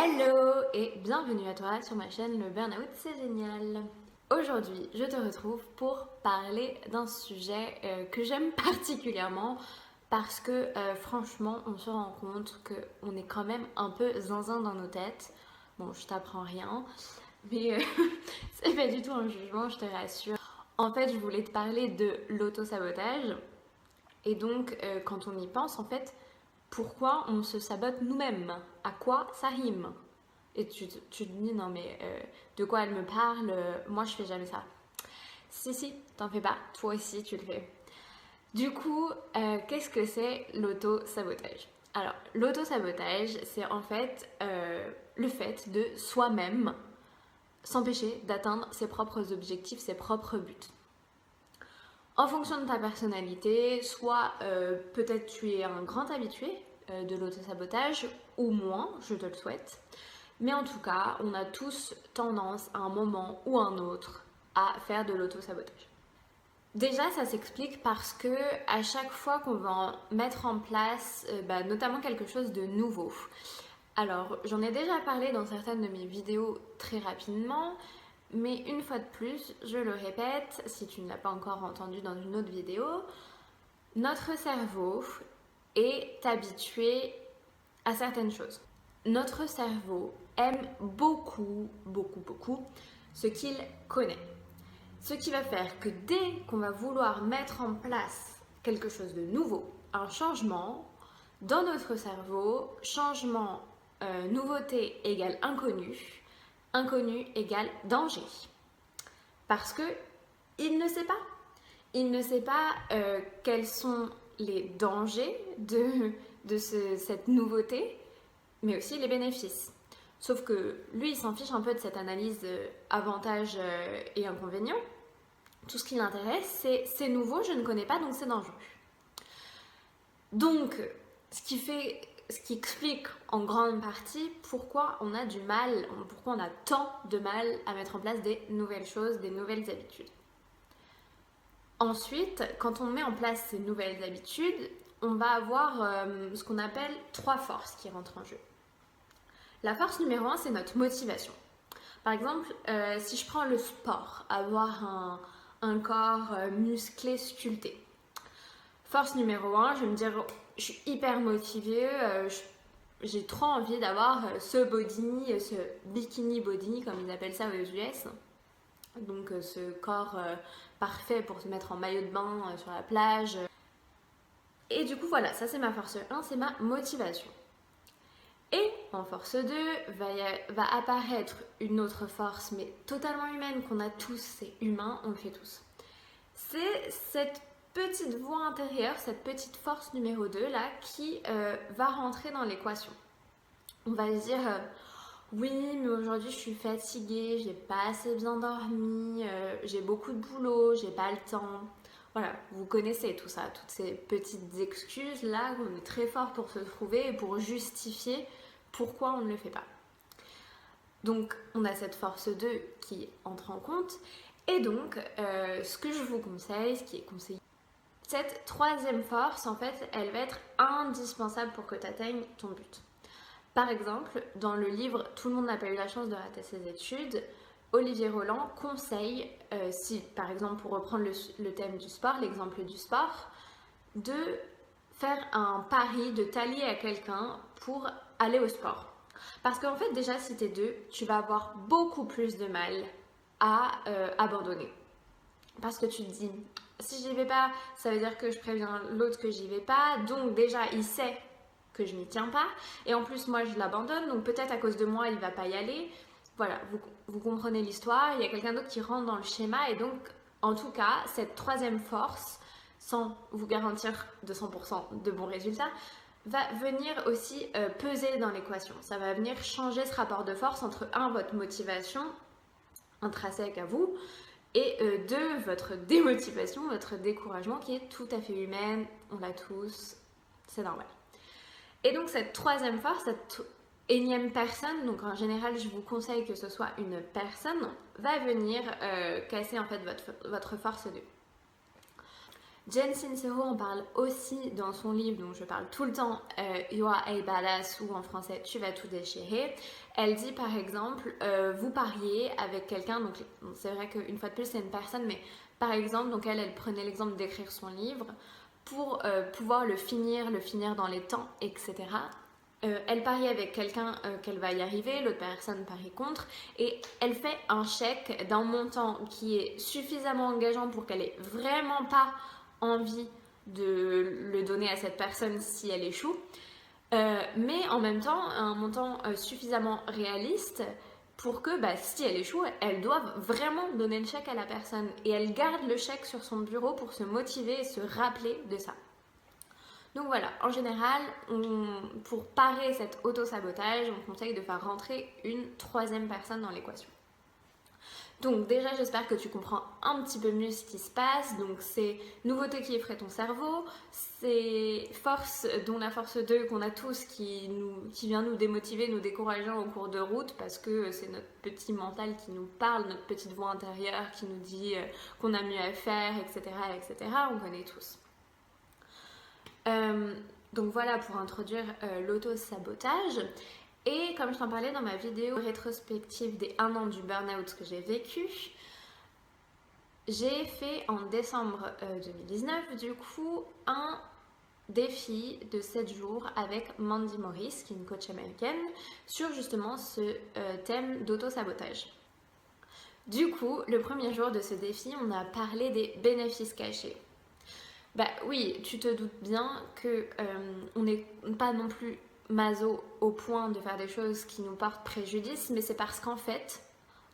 Hello et bienvenue à toi sur ma chaîne Le Burnout c'est génial. Aujourd'hui je te retrouve pour parler d'un sujet que j'aime particulièrement parce que franchement on se rend compte qu'on est quand même un peu zinzin dans nos têtes. Bon, je t'apprends rien, mais c'est pas du tout un jugement, je te rassure. En fait je voulais te parler de l'auto-sabotage et donc quand on y pense en fait, pourquoi on se sabote nous-mêmes? À quoi ça rime? Et tu te dis, non mais de quoi elle me parle? Moi je fais jamais ça. Si, t'en fais pas, toi aussi tu le fais. Du coup, qu'est-ce que c'est l'auto-sabotage? Alors, l'auto-sabotage, c'est en fait le fait de soi-même s'empêcher d'atteindre ses propres objectifs, ses propres buts. En fonction de ta personnalité, soit peut-être tu es un grand habitué de l'auto-sabotage, ou moins, je te le souhaite. Mais en tout cas, on a tous tendance à un moment ou un autre à faire de l'auto-sabotage. Déjà, ça s'explique parce que à chaque fois qu'on va mettre en place notamment quelque chose de nouveau. Alors, j'en ai déjà parlé dans certaines de mes vidéos très rapidement, mais une fois de plus, je le répète, si tu ne l'as pas encore entendu dans une autre vidéo, notre cerveau est habitué à certaines choses. Notre cerveau aime beaucoup ce qu'il connaît. Ce qui va faire que dès qu'on va vouloir mettre en place quelque chose de nouveau, un changement, dans notre cerveau, changement, nouveauté égale inconnu, inconnu égale danger. Parce que il ne sait pas. Il ne sait pas quels sont les dangers de cette nouveauté, mais aussi les bénéfices. Sauf que lui, il s'en fiche un peu de cette analyse avantages et inconvénients. Tout ce qui l'intéresse, c'est nouveau, je ne connais pas, donc c'est dangereux. Donc, ce qui explique en grande partie pourquoi on a du mal, pourquoi on a tant de mal à mettre en place des nouvelles choses, des nouvelles habitudes. Ensuite, quand on met en place ces nouvelles habitudes, on va avoir ce qu'on appelle 3 forces qui rentrent en jeu. La force numéro 1, c'est notre motivation. Par exemple, si je prends le sport, avoir un corps musclé, sculpté. Force numéro 1, je vais me dire, je suis hyper motivée, j'ai trop envie d'avoir ce body, ce bikini body, comme ils appellent ça aux US. Donc ce corps parfait pour se mettre en maillot de bain sur la plage. Et du coup, voilà, ça c'est ma force 1, c'est ma motivation. Et en force 2, va apparaître une autre force, mais totalement humaine, qu'on a tous, c'est humain, on le fait tous. C'est cette petite voix intérieure, cette petite force numéro 2 là, qui va rentrer dans l'équation. On va se dire, oui, mais aujourd'hui je suis fatiguée, j'ai pas assez bien dormi, j'ai beaucoup de boulot, j'ai pas le temps. Voilà, vous connaissez tout ça, toutes ces petites excuses là, on est très fort pour se trouver et pour justifier pourquoi on ne le fait pas. Donc on a cette force 2 qui entre en compte, et donc ce que je vous conseille, ce qui est conseillé, cette troisième force en fait, elle va être indispensable pour que tu atteignes ton but. Par exemple, dans le livre Tout le monde n'a pas eu la chance de rater ses études, Olivier Roland conseille, si par exemple pour reprendre le thème du sport, l'exemple du sport, de faire un pari, de t'allier à quelqu'un pour aller au sport. Parce qu'en fait déjà si t'es deux, tu vas avoir beaucoup plus de mal à abandonner. Parce que tu te dis, si j'y vais pas, ça veut dire que je préviens l'autre que j'y vais pas, donc déjà il sait que je n'y tiens pas, et en plus moi je l'abandonne, donc peut-être à cause de moi il va pas y aller. Voilà, vous comprenez l'histoire, il y a quelqu'un d'autre qui rentre dans le schéma, et donc en tout cas cette troisième force, sans vous garantir de 100% de bons résultats, va venir aussi peser dans l'équation. Ça va venir changer ce rapport de force entre votre motivation intrinsèque à vous, et 2, votre démotivation, votre découragement qui est tout à fait humaine, on l'a tous, c'est normal. Et donc cette troisième force, cette énième personne, donc en général je vous conseille que ce soit une personne, va venir casser en fait votre force 2. Jen Sincero en parle aussi dans son livre dont je parle tout le temps, You Are a Badass, ou en français Tu vas tout déchirer. Elle dit par exemple, vous pariez avec quelqu'un, donc c'est vrai qu'une fois de plus c'est une personne, mais par exemple, donc elle prenait l'exemple d'écrire son livre pour pouvoir le finir dans les temps, etc. Elle parie avec quelqu'un qu'elle va y arriver, l'autre personne parie contre, et elle fait un chèque d'un montant qui est suffisamment engageant pour qu'elle ait vraiment pas envie de le donner à cette personne si elle échoue, mais en même temps un montant suffisamment réaliste pour que si elle échoue, elle doive vraiment donner le chèque à la personne, et elle garde le chèque sur son bureau pour se motiver et se rappeler de ça. Donc voilà, en général, pour parer cet auto-sabotage, on conseille de faire rentrer une troisième personne dans l'équation. Donc déjà, j'espère que tu comprends un petit peu mieux ce qui se passe. Donc c'est nouveauté qui effraie ton cerveau, c'est force, dont la force 2 qu'on a tous qui vient nous démotiver, nous décourager en cours de route, parce que c'est notre petit mental qui nous parle, notre petite voix intérieure qui nous dit qu'on a mieux à faire, etc. etc. On connaît tous. Donc voilà pour introduire l'auto-sabotage. Et comme je t'en parlais dans ma vidéo rétrospective des 1 an du burn-out que j'ai vécu, j'ai fait en décembre 2019 du coup un défi de 7 jours avec Mandy Morris, qui est une coach américaine, sur justement ce thème d'auto-sabotage. Du coup, le premier jour de ce défi, on a parlé des bénéfices cachés. Bah oui, tu te doutes bien que on n'est pas non plus maso au point de faire des choses qui nous portent préjudice, mais c'est parce qu'en fait,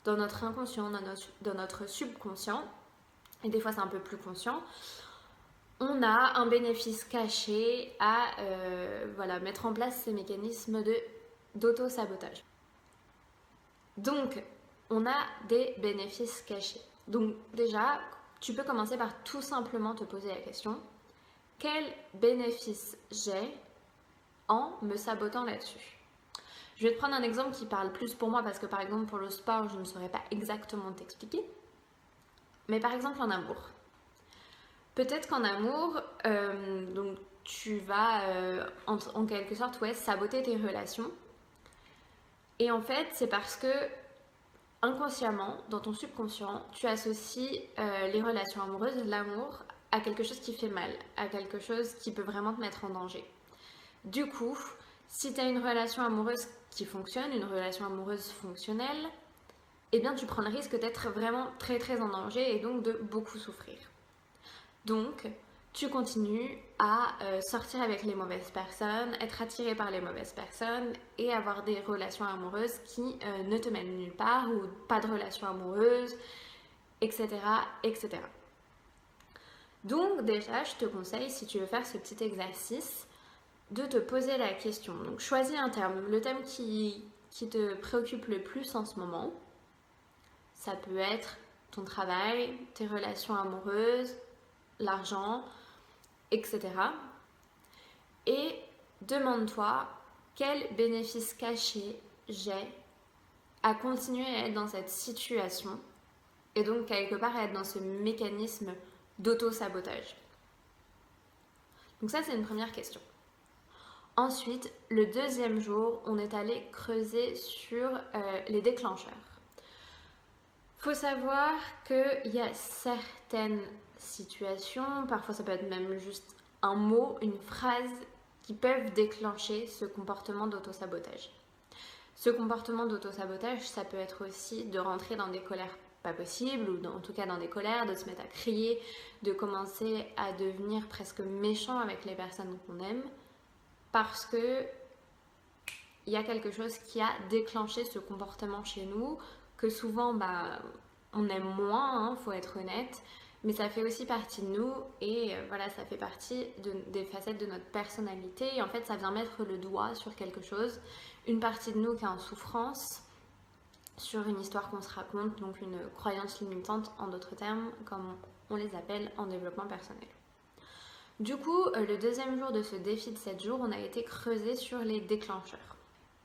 dans notre inconscient, dans notre subconscient, et des fois c'est un peu plus conscient, on a un bénéfice caché à mettre en place ces mécanismes d'auto-sabotage. Donc, on a des bénéfices cachés. Donc déjà, tu peux commencer par tout simplement te poser la question, quel bénéfice j'ai en me sabotant là-dessus? Je vais te prendre un exemple qui parle plus pour moi, parce que par exemple pour le sport, je ne saurais pas exactement t'expliquer. Mais par exemple en amour. Peut-être qu'en amour, donc tu vas en quelque sorte saboter tes relations. Et en fait, c'est parce que inconsciemment, dans ton subconscient, tu associes les relations amoureuses, l'amour, à quelque chose qui fait mal, à quelque chose qui peut vraiment te mettre en danger. Du coup, si tu as une relation amoureuse qui fonctionne, une relation amoureuse fonctionnelle, eh bien tu prends le risque d'être vraiment très très en danger et donc de beaucoup souffrir. Donc, tu continues à sortir avec les mauvaises personnes, être attiré par les mauvaises personnes et avoir des relations amoureuses qui ne te mènent nulle part, ou pas de relations amoureuses, etc., etc. Donc déjà, je te conseille, si tu veux faire ce petit exercice, de te poser la question. Donc choisis un terme, le thème qui te préoccupe le plus en ce moment. Ça peut être ton travail, tes relations amoureuses, l'argent, etc. Et demande-toi quel bénéfice caché j'ai à continuer à être dans cette situation, et donc quelque part à être dans ce mécanisme d'auto-sabotage. Donc ça, c'est une première question. Ensuite, le deuxième jour, on est allé creuser sur les déclencheurs. Faut savoir qu'il y a certaines situations, parfois ça peut être même juste un mot, une phrase, qui peuvent déclencher ce comportement d'auto-sabotage. Ce comportement d'auto-sabotage, ça peut être aussi de rentrer dans des colères pas possibles, ou en tout cas dans des colères, de se mettre à crier, de commencer à devenir presque méchant avec les personnes qu'on aime, parce que il y a quelque chose qui a déclenché ce comportement chez nous, que souvent on aime moins, faut être honnête, mais ça fait aussi partie de nous, et voilà, ça fait partie des facettes de notre personnalité, et en fait ça vient mettre le doigt sur quelque chose, une partie de nous qui est en souffrance, sur une histoire qu'on se raconte, donc une croyance limitante en d'autres termes, comme on les appelle en développement personnel. Du coup, le deuxième jour de ce défi de 7 jours, on a été creusé sur les déclencheurs.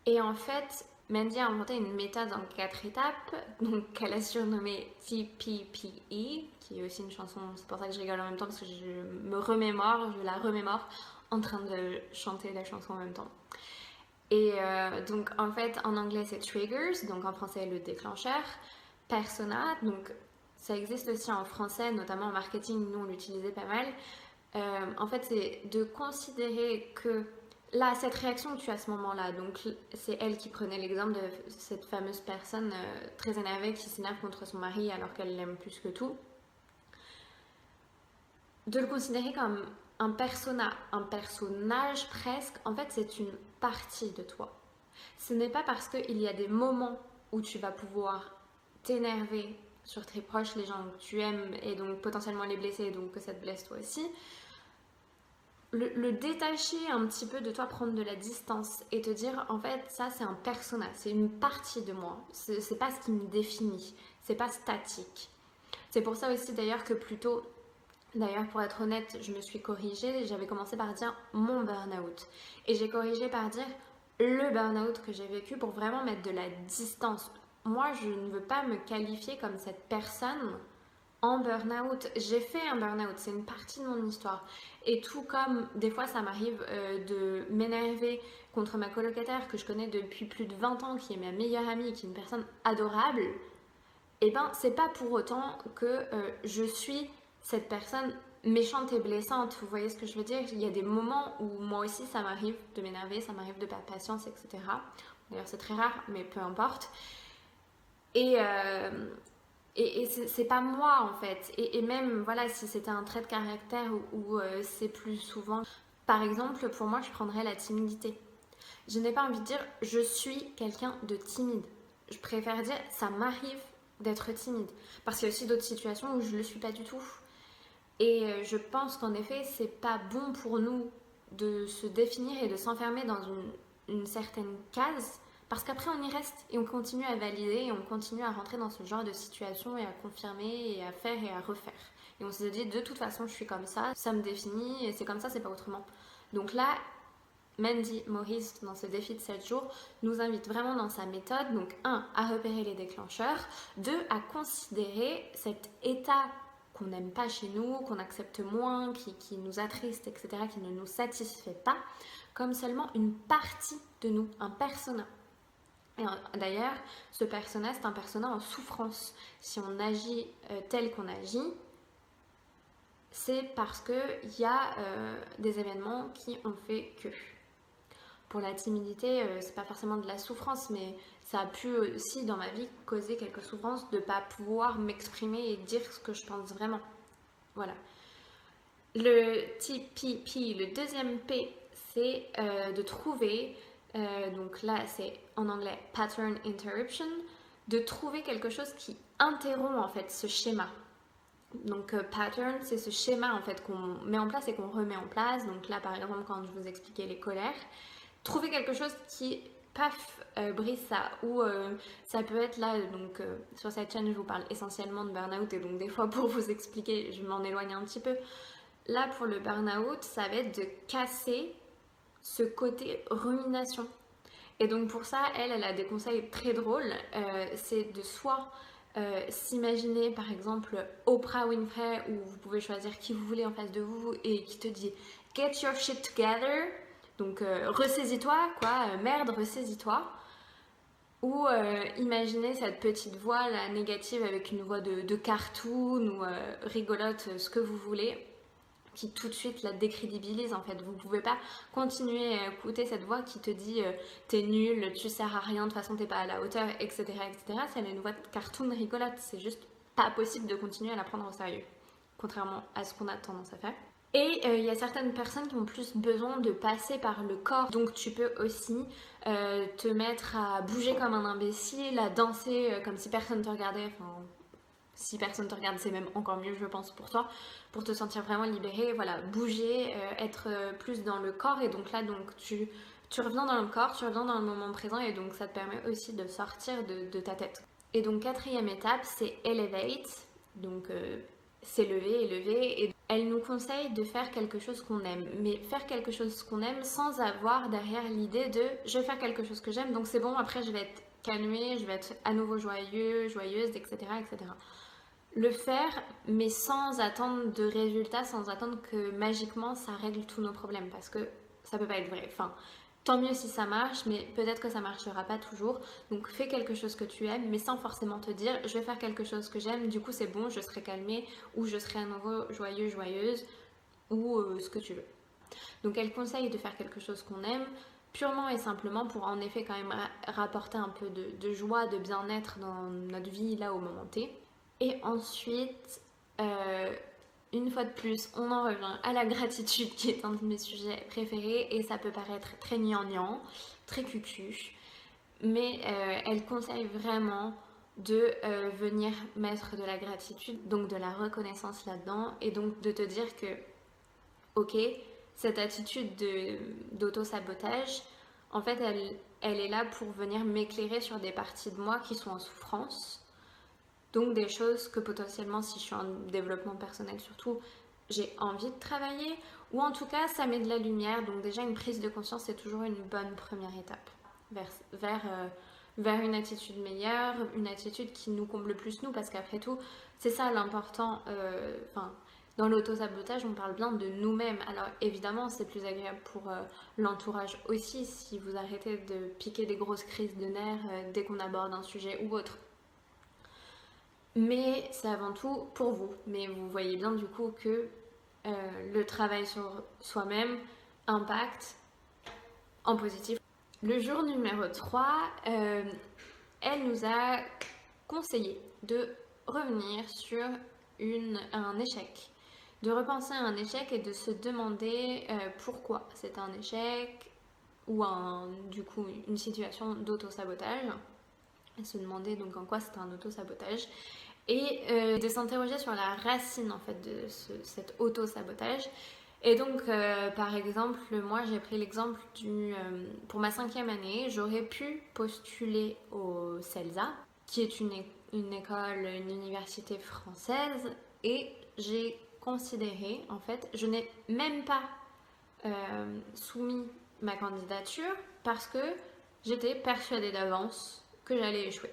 Et en fait, Mandy a inventé une méthode en 4 étapes, donc qu'elle a surnommée TPPE, qui est aussi une chanson, c'est pour ça que je rigole en même temps, parce que je la remémore en train de chanter la chanson en même temps. Et donc en fait en anglais c'est triggers, donc en français le déclencheur, persona, donc ça existe aussi en français, notamment en marketing, nous on l'utilisait pas mal. En fait c'est de considérer que là cette réaction que tu as à ce moment-là, donc c'est elle qui prenait l'exemple de cette fameuse personne très énervée qui s'énerve contre son mari alors qu'elle l'aime plus que tout, de le considérer comme un persona, un personnage presque, en fait c'est une partie de toi. Ce n'est pas parce qu'il y a des moments où tu vas pouvoir t'énerver sur tes proches, les gens que tu aimes, et donc potentiellement les blesser, et donc que ça te blesse toi aussi. Le détacher un petit peu de toi, prendre de la distance et te dire en fait ça c'est un persona, c'est une partie de moi, c'est pas ce qui me définit, c'est pas statique. C'est pour ça aussi d'ailleurs que plutôt, d'ailleurs pour être honnête, je me suis corrigée, j'avais commencé par dire mon burn-out et j'ai corrigé par dire le burn-out que j'ai vécu pour vraiment mettre de la distance. Moi je ne veux pas me qualifier comme cette personne en burn-out. J'ai fait un burn-out, c'est une partie de mon histoire. Et tout comme des fois ça m'arrive de m'énerver contre ma colocataire que je connais depuis plus de 20 ans, qui est ma meilleure amie, qui est une personne adorable, et ben c'est pas pour autant que je suis cette personne méchante et blessante. Vous voyez ce que je veux dire? Il y a des moments où moi aussi ça m'arrive de m'énerver, ça m'arrive de perdre patience, etc. D'ailleurs c'est très rare, mais peu importe. Et c'est pas moi en fait. Et même, voilà, si c'était un trait de caractère où c'est plus souvent. Par exemple, pour moi, je prendrais la timidité. Je n'ai pas envie de dire je suis quelqu'un de timide. Je préfère dire ça m'arrive d'être timide. Parce qu'il y a aussi d'autres situations où je ne le suis pas du tout. Et je pense qu'en effet, c'est pas bon pour nous de se définir et de s'enfermer dans une certaine case. Parce qu'après, on y reste et on continue à valider et on continue à rentrer dans ce genre de situation et à confirmer et à faire et à refaire. Et on se dit, de toute façon, je suis comme ça me définit et c'est comme ça, c'est pas autrement. Donc là, Mandy Maurice, dans ce défi de 7 jours, nous invite vraiment dans sa méthode, donc 1, à repérer les déclencheurs, 2, à considérer cet état qu'on n'aime pas chez nous, qu'on accepte moins, qui nous attriste, etc., qui ne nous satisfait pas, comme seulement une partie de nous, un persona. Et d'ailleurs, ce persona, c'est un persona en souffrance. Si on agit tel qu'on agit, c'est parce qu'il y a des événements qui ont fait que. Pour la timidité, c'est pas forcément de la souffrance, mais ça a pu aussi dans ma vie causer quelques souffrances de ne pas pouvoir m'exprimer et dire ce que je pense vraiment. Voilà. Le TPP, le deuxième P, c'est de trouver, donc là c'est en anglais pattern interruption, de trouver quelque chose qui interrompt en fait ce schéma. Donc pattern, c'est ce schéma en fait qu'on met en place et qu'on remet en place. Donc là par exemple quand je vous expliquais les colères, trouver quelque chose qui paf brise ça, ou ça peut être là, donc sur cette chaîne je vous parle essentiellement de burn-out et donc des fois pour vous expliquer je m'en éloigne un petit peu. Là pour le burn-out ça va être de casser ce côté rumination. Et donc pour ça elle a des conseils très drôles, c'est de soit s'imaginer par exemple Oprah Winfrey, où vous pouvez choisir qui vous voulez en face de vous et qui te dit get your shit together. Donc ressaisis-toi, quoi, merde, ressaisis-toi. Ou imaginez cette petite voix là, négative avec une voix de cartoon ou rigolote, ce que vous voulez, qui tout de suite la décrédibilise en fait. Vous ne pouvez pas continuer à écouter cette voix qui te dit t'es nul, tu sers à rien, de toute façon t'es pas à la hauteur, etc. etc. C'est une voix de cartoon rigolote, c'est juste pas possible de continuer à la prendre au sérieux, contrairement à ce qu'on a tendance à faire. Et il y a certaines personnes qui ont plus besoin de passer par le corps. Donc tu peux aussi te mettre à bouger comme un imbécile, à danser comme si personne te regardait. Enfin, si personne te regarde, c'est même encore mieux, je pense, pour toi, pour te sentir vraiment libéré. Voilà, bouger, être plus dans le corps. Et donc là, donc, tu reviens dans le corps, tu reviens dans le moment présent. Et donc ça te permet aussi de sortir de ta tête. Et donc quatrième étape, c'est elevate. Donc s'élever, élever, et elle nous conseille de faire quelque chose qu'on aime, mais faire quelque chose qu'on aime sans avoir derrière l'idée de je vais faire quelque chose que j'aime, donc c'est bon, après je vais être calmée, je vais être à nouveau joyeux, joyeuse, etc., etc. Le faire, mais sans attendre de résultats, sans attendre que magiquement ça règle tous nos problèmes, parce que ça peut pas être vrai. Enfin, tant mieux si ça marche, mais peut-être que ça marchera pas toujours. Donc fais quelque chose que tu aimes, mais sans forcément te dire je vais faire quelque chose que j'aime, du coup c'est bon, je serai calmée, ou je serai à nouveau joyeux, joyeuse, ou ce que tu veux. Donc elle conseille de faire quelque chose qu'on aime, purement et simplement pour en effet quand même rapporter un peu de joie, de bien-être dans notre vie là au moment T. Et ensuite, euh, une fois de plus, on en revient à la gratitude qui est un de mes sujets préférés et ça peut paraître très gnangnan, très cucu, mais elle conseille vraiment de venir mettre de la gratitude, donc de la reconnaissance là-dedans et donc de te dire que, ok, cette attitude d'auto-sabotage, en fait, elle est là pour venir m'éclairer sur des parties de moi qui sont en souffrance. Donc des choses que potentiellement, si je suis en développement personnel surtout, j'ai envie de travailler, ou en tout cas, ça met de la lumière. Donc déjà, une prise de conscience, c'est toujours une bonne première étape vers une attitude meilleure, une attitude qui nous comble plus nous, parce qu'après tout, c'est ça l'important. Dans l'auto-sabotage, on parle bien de nous-mêmes. Alors évidemment, c'est plus agréable pour l'entourage aussi, si vous arrêtez de piquer des grosses crises de nerfs dès qu'on aborde un sujet ou autre. Mais c'est avant tout pour vous. Mais vous voyez bien du coup que le travail sur soi-même impacte en positif. Le jour numéro 3, elle nous a conseillé de revenir sur un échec, de repenser à un échec et de se demander pourquoi c'est un échec ou du coup une situation d'auto-sabotage. Et se demander donc en quoi c'est un auto-sabotage et de s'interroger sur la racine en fait de cet auto-sabotage. Et donc par exemple, moi j'ai pris l'exemple pour ma 5e année, j'aurais pu postuler au CELSA, qui est une école, une université française, et j'ai considéré, en fait, je n'ai même pas soumis ma candidature parce que j'étais persuadée d'avance que j'allais échouer.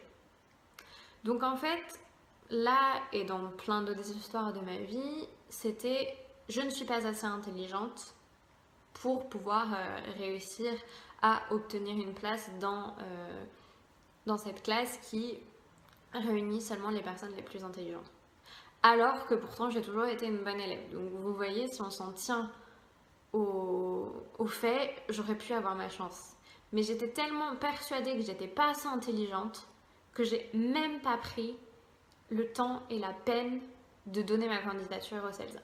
Donc en fait, là et dans plein d'autres histoires de ma vie, c'était je ne suis pas assez intelligente pour pouvoir réussir à obtenir une place dans cette classe qui réunit seulement les personnes les plus intelligentes. Alors que pourtant j'ai toujours été une bonne élève. Donc vous voyez, si on s'en tient au fait, j'aurais pu avoir ma chance. Mais j'étais tellement persuadée que j'étais pas assez intelligente que j'ai même pas pris le temps et la peine de donner ma candidature au CELSA.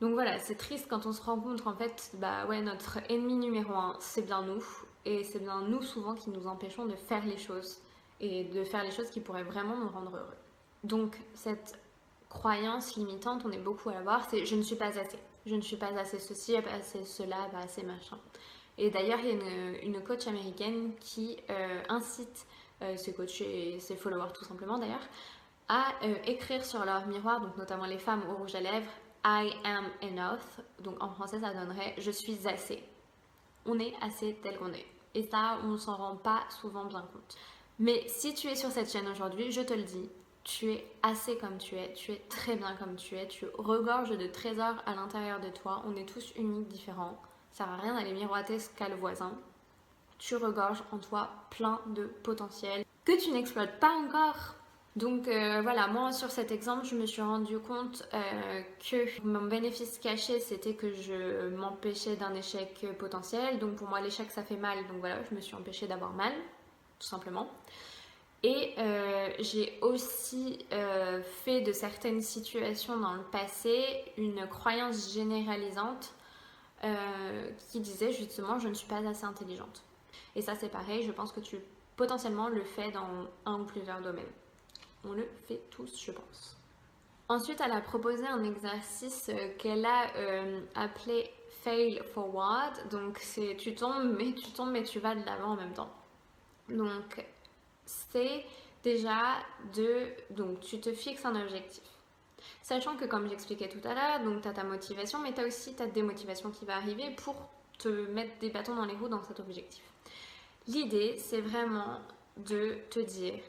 Donc voilà, c'est triste quand on se rend compte qu'en fait, bah ouais, notre ennemi numéro 1, c'est bien nous. Et c'est bien nous souvent qui nous empêchons de faire les choses. Et de faire les choses qui pourraient vraiment nous rendre heureux. Donc cette croyance limitante, on est beaucoup à l'avoir, c'est je ne suis pas assez. Je ne suis pas assez ceci, pas assez cela, pas assez machin. Et d'ailleurs, il y a une coach américaine qui incite ses coachs et ses followers tout simplement d'ailleurs, à écrire sur leur miroir, donc notamment les femmes au rouge à lèvres, I am enough. Donc en français, ça donnerait je suis assez. On est assez tel qu'on est. Et ça, on ne s'en rend pas souvent bien compte. Mais si tu es sur cette chaîne aujourd'hui, je te le dis, tu es assez comme tu es très bien comme tu regorges de trésors à l'intérieur de toi, on est tous uniques, différents, ça sert à rien d'aller miroiter ce qu'a le voisin. Tu regorges en toi plein de potentiel que tu n'exploites pas encore. Donc voilà, moi sur cet exemple, je me suis rendu compte que mon bénéfice caché, c'était que je m'empêchais d'un échec potentiel. Donc pour moi, l'échec, ça fait mal. Donc voilà, je me suis empêchée d'avoir mal, tout simplement. Et j'ai aussi fait de certaines situations dans le passé une croyance généralisante qui disait justement je ne suis pas assez intelligente. Et ça c'est pareil, je pense que tu potentiellement le fais dans un ou plusieurs domaines. On le fait tous, je pense. Ensuite, elle a proposé un exercice qu'elle a appelé Fail Forward. Donc c'est tu tombes mais tu vas de l'avant en même temps. Donc c'est déjà donc tu te fixes un objectif. Sachant que comme j'expliquais tout à l'heure, donc tu as ta motivation, mais tu as aussi ta démotivation qui va arriver pour te mettre des bâtons dans les roues dans cet objectif. L'idée, c'est vraiment de te dire,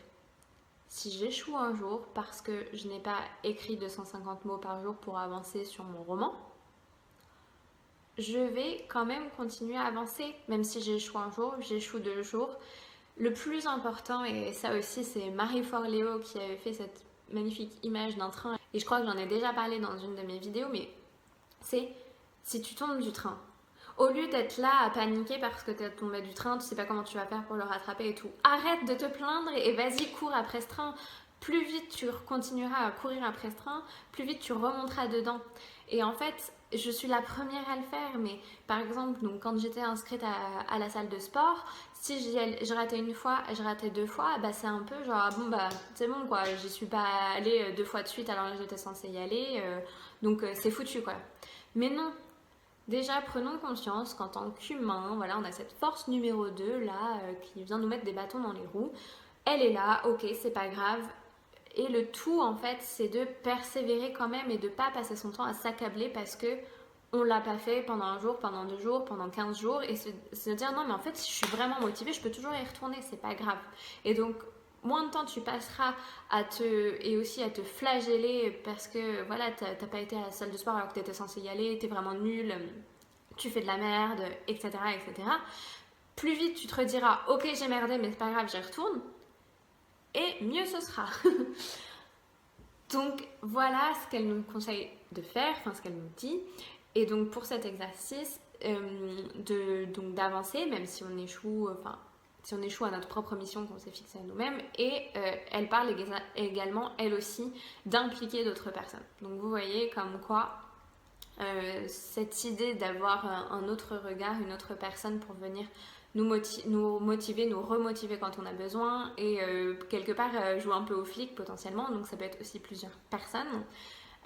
si j'échoue un jour parce que je n'ai pas écrit 250 mots par jour pour avancer sur mon roman, je vais quand même continuer à avancer, même si j'échoue un jour, j'échoue 2 jours. Le plus important, et ça aussi c'est Marie Forleo qui avait fait cette magnifique image d'un train, et je crois que j'en ai déjà parlé dans une de mes vidéos, mais c'est si tu tombes du train, au lieu d'être là à paniquer parce que tu es tombé du train, tu sais pas comment tu vas faire pour le rattraper et tout, arrête de te plaindre et vas-y, cours après ce train. Plus vite tu continueras à courir après ce train, plus vite tu remonteras dedans. Et en fait, je suis la première à le faire, mais par exemple, donc, quand j'étais inscrite à la salle de sport, si je ratais une fois, je ratais 2 fois, bah c'est un peu genre, bon bah c'est bon quoi, j'y suis pas allée 2 fois de suite alors que j'étais censée y aller, donc c'est foutu quoi. Mais non, déjà, prenons conscience qu'en tant qu'humain, voilà, on a cette force numéro 2 là qui vient nous mettre des bâtons dans les roues. Elle est là, ok, c'est pas grave. Et le tout, en fait, c'est de persévérer quand même et de pas passer son temps à s'accabler parce que on l'a pas fait pendant un jour, pendant 2 jours, pendant 15 jours et se dire non, mais en fait, si je suis vraiment motivée, je peux toujours y retourner, c'est pas grave. Et donc, moins de temps tu passeras et aussi à te flageller parce que voilà, t'as pas été à la salle de sport alors que t'étais censé y aller, t'es vraiment nul, tu fais de la merde, etc., etc. Plus vite tu te rediras ok j'ai merdé mais c'est pas grave j'y retourne et mieux ce sera. Donc voilà ce qu'elle nous conseille de faire, enfin ce qu'elle nous dit. Et donc pour cet exercice, donc d'avancer, même si on échoue, enfin si on échoue à notre propre mission qu'on s'est fixée à nous-mêmes. Et elle parle également, elle aussi, d'impliquer d'autres personnes. Donc vous voyez comme quoi cette idée d'avoir un autre regard, une autre personne pour venir nous motiver, nous remotiver quand on a besoin et quelque part jouer un peu au flic potentiellement, donc ça peut être aussi plusieurs personnes,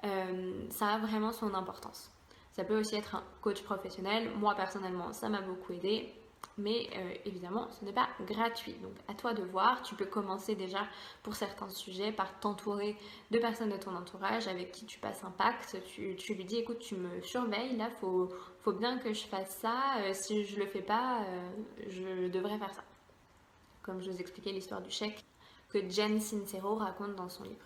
ça a vraiment son importance. Ça peut aussi être un coach professionnel, moi personnellement ça m'a beaucoup aidé, mais évidemment ce n'est pas gratuit, donc à toi de voir. Tu peux commencer déjà pour certains sujets par t'entourer de personnes de ton entourage avec qui tu passes un pacte, tu lui dis écoute tu me surveilles, là faut bien que je fasse ça, si je le fais pas je devrais faire ça, comme je vous expliquais l'histoire du chèque que Jen Sincero raconte dans son livre.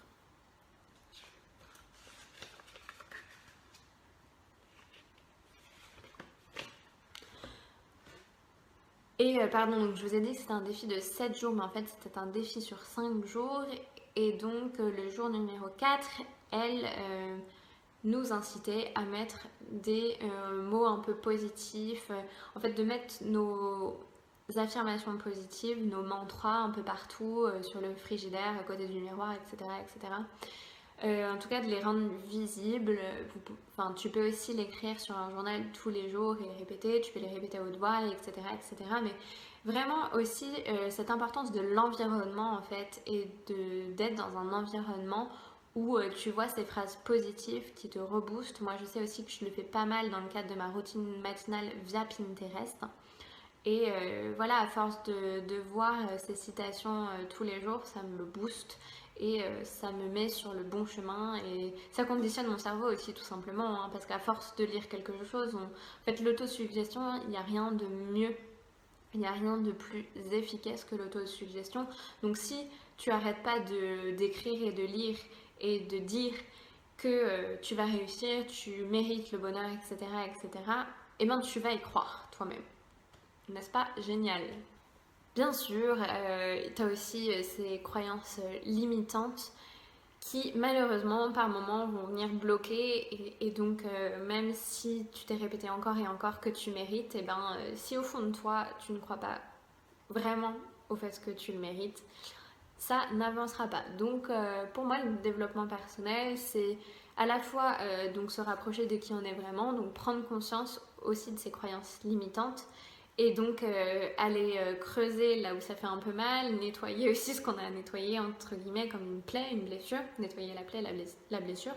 Et pardon, donc je vous ai dit que c'était un défi de 7 jours, mais en fait c'était un défi sur 5 jours. Et donc le jour numéro 4, elle nous incitait à mettre des mots un peu positifs, en fait de mettre nos affirmations positives, nos mantras un peu partout, sur le frigidaire, à côté du miroir, etc. etc. En tout cas de les rendre visibles. Enfin, tu peux aussi l'écrire sur un journal tous les jours et les répéter, tu peux les répéter à haute voix, etc. etc. Mais vraiment aussi cette importance de l'environnement en fait et d'être dans un environnement où tu vois ces phrases positives qui te reboostent. Moi je sais aussi que je le fais pas mal dans le cadre de ma routine matinale via Pinterest. Et voilà, à force de voir ces citations tous les jours, ça me booste et ça me met sur le bon chemin et ça conditionne mon cerveau aussi tout simplement, hein, parce qu'à force de lire quelque chose, en fait l'autosuggestion, il n'y a rien de mieux, il n'y a rien de plus efficace que l'autosuggestion. Donc si tu arrêtes pas d'écrire et de lire et de dire que tu vas réussir, tu mérites le bonheur, etc., etc., et ben tu vas y croire toi-même. N'est-ce pas génial? Bien sûr, tu as aussi ces croyances limitantes qui malheureusement par moments vont venir bloquer et donc même si tu t'es répété encore et encore que tu mérites, et ben si au fond de toi tu ne crois pas vraiment au fait que tu le mérites, ça n'avancera pas. Donc pour moi le développement personnel c'est à la fois donc se rapprocher de qui on est vraiment, donc prendre conscience aussi de ses croyances limitantes et donc aller creuser là où ça fait un peu mal, nettoyer aussi ce qu'on a à nettoyer entre guillemets comme une plaie, une blessure, nettoyer la plaie, la blessure.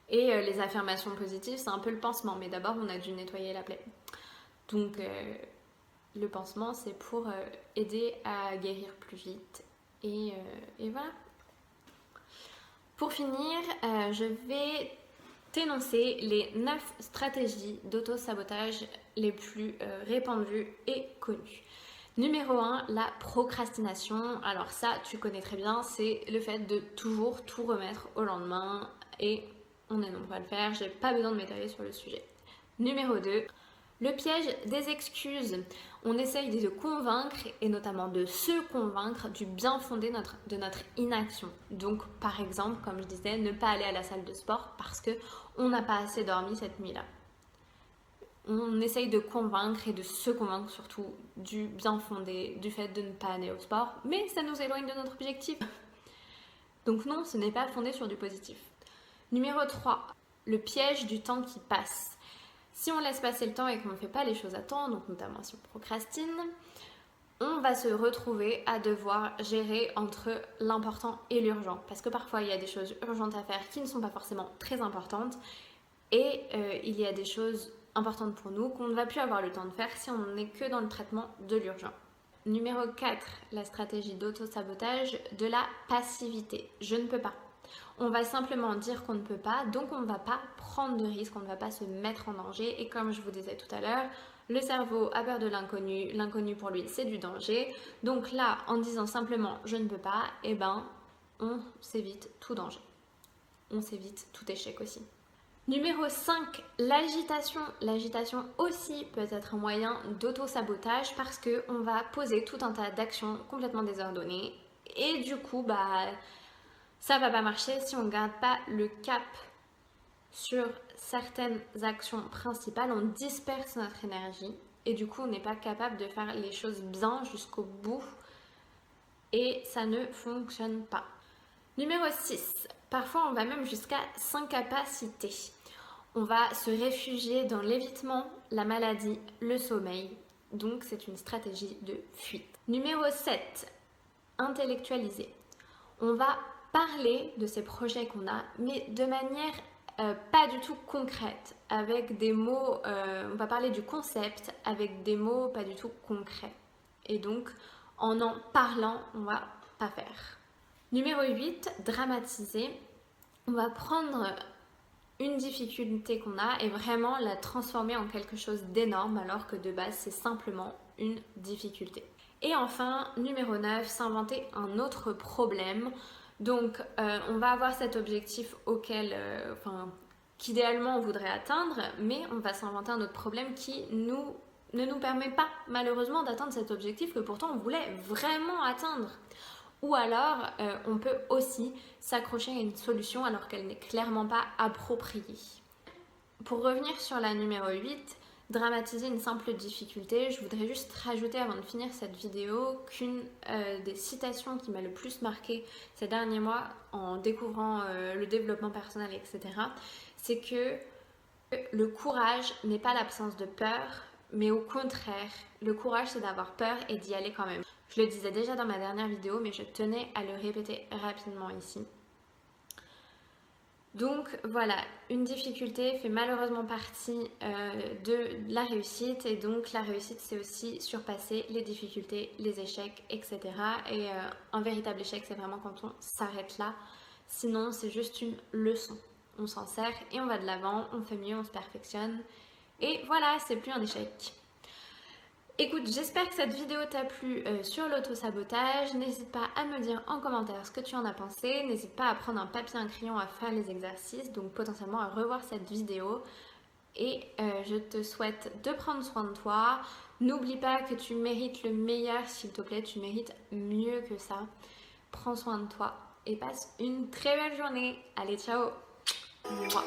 Et les affirmations positives c'est un peu le pansement, mais d'abord on a dû nettoyer la plaie. Donc le pansement c'est pour aider à guérir plus vite et voilà. Pour finir, je vais t'énoncer les 9 stratégies d'auto-sabotage les plus répandues et connues. Numéro 1, la procrastination. Alors ça, tu connais très bien, c'est le fait de toujours tout remettre au lendemain et on est nombreux à le faire, j'ai pas besoin de m'étaler sur le sujet. Numéro 2, le piège des excuses. On essaye de se convaincre et notamment de se convaincre du bien fondé de notre inaction. Donc par exemple, comme je disais, ne pas aller à la salle de sport parce qu'on n'a pas assez dormi cette nuit-là. On essaye de convaincre et de se convaincre surtout du bien fondé, du fait de ne pas aller au sport, mais ça nous éloigne de notre objectif. Donc non, ce n'est pas fondé sur du positif. Numéro 3, le piège du temps qui passe. Si on laisse passer le temps et qu'on ne fait pas les choses à temps, donc notamment si on procrastine, on va se retrouver à devoir gérer entre l'important et l'urgent. Parce que parfois, il y a des choses urgentes à faire qui ne sont pas forcément très importantes. Et il y a des choses importantes pour nous qu'on ne va plus avoir le temps de faire si on n'est que dans le traitement de l'urgent. Numéro 4, la stratégie d'auto-sabotage de la passivité. Je ne peux pas. On va simplement dire qu'on ne peut pas, donc on ne va pas prendre de risques, on ne va pas se mettre en danger. Et comme je vous disais tout à l'heure, le cerveau a peur de l'inconnu, l'inconnu pour lui c'est du danger. Donc là, en disant simplement je ne peux pas, eh ben, on s'évite tout danger. On s'évite tout échec aussi. Numéro 5, l'agitation. L'agitation aussi peut être un moyen d'auto-sabotage parce qu'on va poser tout un tas d'actions complètement désordonnées. Et du coup, ça va pas marcher si on ne garde pas le cap sur certaines actions principales. On disperse notre énergie et du coup, on n'est pas capable de faire les choses bien jusqu'au bout et ça ne fonctionne pas. Numéro 6, parfois on va même jusqu'à s'incapaciter. On va se réfugier dans l'évitement, la maladie, le sommeil. Donc c'est une stratégie de fuite. Numéro 7, intellectualiser. On va parler de ces projets qu'on a, mais de manière pas du tout concrète, avec des mots, on va parler du concept avec des mots pas du tout concrets. Et donc en parlant, on va pas faire. Numéro 8, dramatiser. On va prendre une difficulté qu'on a et vraiment la transformer en quelque chose d'énorme alors que de base c'est simplement une difficulté. Et enfin, numéro 9, s'inventer un autre problème. Donc on va avoir cet objectif qu'idéalement on voudrait atteindre, mais on va s'inventer un autre problème qui ne nous permet pas malheureusement d'atteindre cet objectif que pourtant on voulait vraiment atteindre. Ou alors, on peut aussi s'accrocher à une solution alors qu'elle n'est clairement pas appropriée. Pour revenir sur la numéro 8, dramatiser une simple difficulté, je voudrais juste rajouter avant de finir cette vidéo qu'une des citations qui m'a le plus marquée ces derniers mois en découvrant le développement personnel, etc., c'est que le courage n'est pas l'absence de peur, mais au contraire, le courage c'est d'avoir peur et d'y aller quand même. Je le disais déjà dans ma dernière vidéo, mais je tenais à le répéter rapidement ici. Donc voilà, une difficulté fait malheureusement partie de la réussite et donc la réussite c'est aussi surpasser les difficultés, les échecs, etc. Et un véritable échec c'est vraiment quand on s'arrête là, sinon c'est juste une leçon. On s'en sert et on va de l'avant, on fait mieux, on se perfectionne et voilà, c'est plus un échec. Écoute, j'espère que cette vidéo t'a plu sur l'auto-sabotage. N'hésite pas à me dire en commentaire ce que tu en as pensé. N'hésite pas à prendre un papier et un crayon à faire les exercices, donc potentiellement à revoir cette vidéo. Et je te souhaite de prendre soin de toi. N'oublie pas que tu mérites le meilleur, s'il te plaît. Tu mérites mieux que ça. Prends soin de toi et passe une très belle journée. Allez, ciao! Mouah.